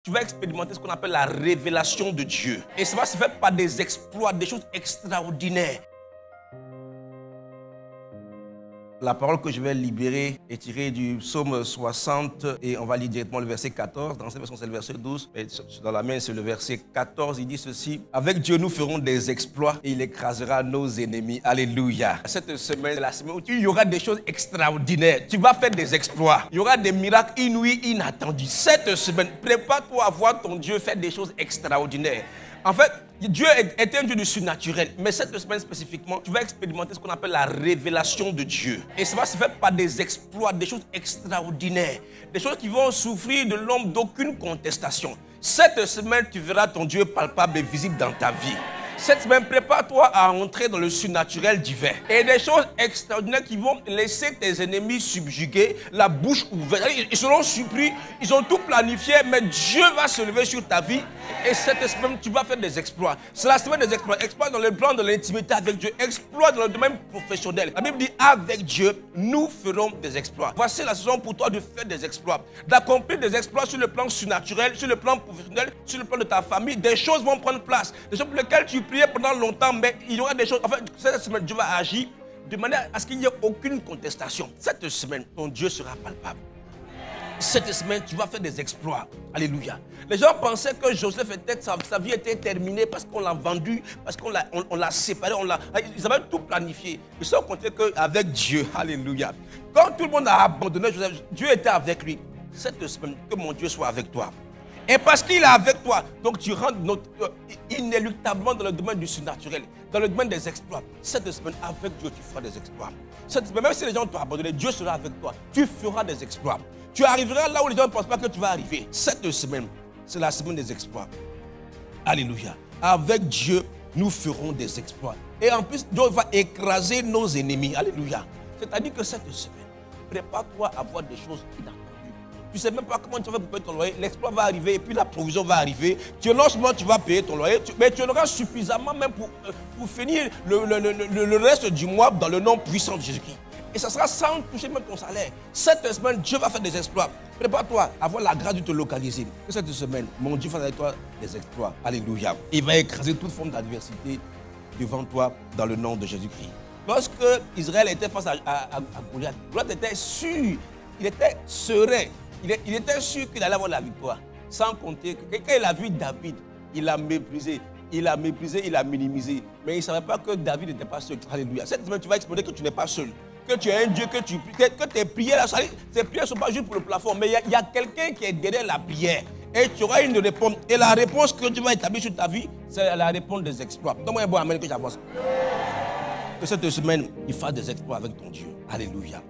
Tu vas expérimenter ce qu'on appelle la révélation de Dieu. Et ça va se faire par des exploits, des choses extraordinaires. La parole que je vais libérer est tirée du psaume 60 et on va lire directement le verset 14. Dans cette version, c'est le verset 12. Mais dans la main, c'est le verset 14. Il dit ceci. Avec Dieu, nous ferons des exploits et il écrasera nos ennemis. Alléluia. Cette semaine, c'est la semaine où il y aura des choses extraordinaires. Tu vas faire des exploits. Il y aura des miracles inouïs, inattendus. Cette semaine, prépare-toi à voir ton Dieu faire des choses extraordinaires. En fait, Dieu est un Dieu du surnaturel. Mais cette semaine spécifiquement, tu vas expérimenter ce qu'on appelle la révélation de Dieu. Et ça va se faire par des exploits, des choses extraordinaires. Des choses qui vont souffrir de l'ombre d'aucune contestation. Cette semaine, tu verras ton Dieu palpable et visible dans ta vie. Cette semaine, prépare-toi à entrer dans le surnaturel divin. Et des choses extraordinaires qui vont laisser tes ennemis subjugués, la bouche ouverte. Ils seront surpris, ils ont tout planifié, mais Dieu va se lever sur ta vie. Et cette semaine, tu vas faire des exploits. C'est la semaine des exploits. Exploits dans le plan de l'intimité avec Dieu. Exploits dans le domaine professionnel. La Bible dit, avec Dieu, nous ferons des exploits. Voici la saison pour toi de faire des exploits. D'accomplir des exploits sur le plan surnaturel, sur le plan professionnel, sur le plan de ta famille. Des choses vont prendre place. Des choses pour lesquelles tu priais pendant longtemps, mais il y aura des choses. En fait, cette semaine, Dieu va agir de manière à ce qu'il n'y ait aucune contestation. Cette semaine, ton Dieu sera palpable. Cette semaine, tu vas faire des exploits. Alléluia. Les gens pensaient que Joseph, sa vie était terminée parce qu'on l'a vendu, parce qu'on l'a séparé. Ils avaient tout planifié. Ils se sont comptés qu'avec Dieu, alléluia. Quand tout le monde a abandonné Joseph, Dieu était avec lui. Cette semaine, que mon Dieu soit avec toi. Et parce qu'il est avec toi, donc tu rentres inéluctablement dans le domaine du surnaturel, dans le domaine des exploits. Cette semaine, avec Dieu, tu feras des exploits. Cette semaine, même si les gens t'ont abandonné, Dieu sera avec toi. Tu feras des exploits. Tu arriveras là où les gens ne pensent pas que tu vas arriver. Cette semaine, c'est la semaine des exploits. Alléluia. Avec Dieu, nous ferons des exploits. Et en plus, Dieu va écraser nos ennemis. Alléluia. C'est-à-dire que cette semaine, prépare-toi à voir des choses inattendues. Tu ne sais même pas comment tu vas payer ton loyer. L'exploit va arriver et puis la provision va arriver. Non seulement tu vas payer ton loyer, mais tu en auras suffisamment même pour finir le reste du mois dans le nom puissant de Jésus-Christ. Et ça sera sans toucher même ton salaire. Cette semaine, Dieu va faire des exploits. Prépare-toi à avoir la grâce de te localiser. Et cette semaine, mon Dieu fera avec toi des exploits. Alléluia. Il va écraser toute forme d'adversité devant toi dans le nom de Jésus-Christ. Lorsque Israël était face à Goliath, Goliath était sûr, il était serein. Il était sûr qu'il allait avoir la victoire. Sans compter que quand il a vu David, il l'a méprisé. Il l'a méprisé, il l'a minimisé. Mais il ne savait pas que David n'était pas seul. Alléluia. Cette semaine, tu vas expliquer que tu n'es pas seul. Que tu es un Dieu, que tes prières, tes prières ne sont pas juste pour le plafond. Mais il y a quelqu'un qui est derrière la prière. Et tu auras une réponse. Et la réponse que tu vas établir sur ta vie, c'est la réponse des exploits. Donne-moi un bon amen que j'avance. Que cette semaine, il fasse des exploits avec ton Dieu. Alléluia.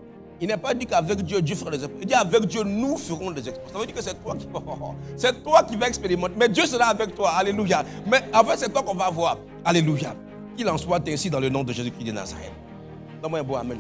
Il n'est pas dit qu'avec Dieu, Dieu fera des exploits. Il dit avec Dieu, nous ferons des exploits. Ça veut dire que c'est toi qui vas expérimenter. Mais Dieu sera avec toi. Alléluia. Mais en fait, c'est toi qu'on va voir. Alléluia. Qu'il en soit ainsi dans le nom de Jésus-Christ de Nazareth. Donne-moi un bon amen.